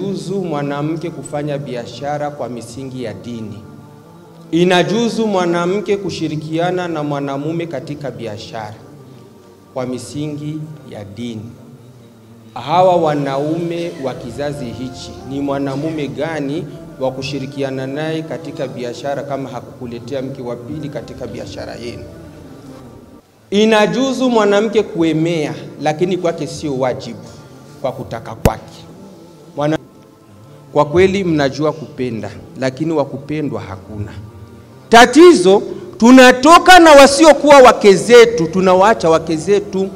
Inajuzu mwanamke kufanya biashara kwa misingi ya dini. Inajuzu mwanamke kushirikiana na mwanamume katika biashara kwa misingi ya dini. Hawa wanaume wa kizazi hichi ni mwanamume gani wa kushirikiana naye katika biashara kama hakukuletea mke wa pili katika biashara yenu? Inajuzu mwanamke kuemea, lakini kwake sio wajibu kwa kutaka kwake. Kwa kweli mnajua kupenda, lakini wa kupendwa hakuna. Tatizo, tunatoka na wasiokuwa wake zetu, tunawaacha wake zetu.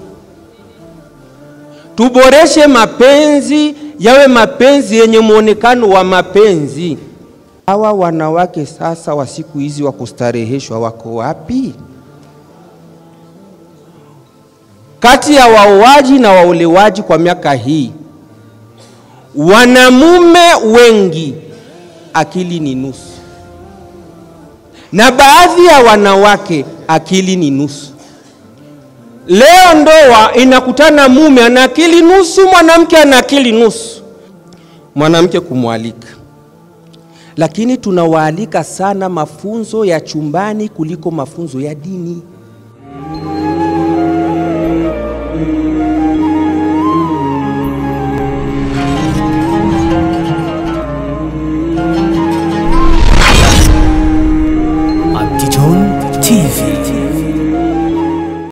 Tuboreshe mapenzi, yawe mapenzi yenye muonekano wa mapenzi. Hawa wanawake sasa wa siku hizi wa kustareheshwa wako wapi? Kati ya waoaji na waolewaji kwa miaka hii, wanamume wengi akili ni nusu, na baadhi ya wanawake akili ni nusu. Leo ndoa inakutana mume ana akili nusu, mwanamke ana akili nusu. Mwanamke kumwalika, lakini tunawaalika sana mafunzo ya chumbani kuliko mafunzo ya dini.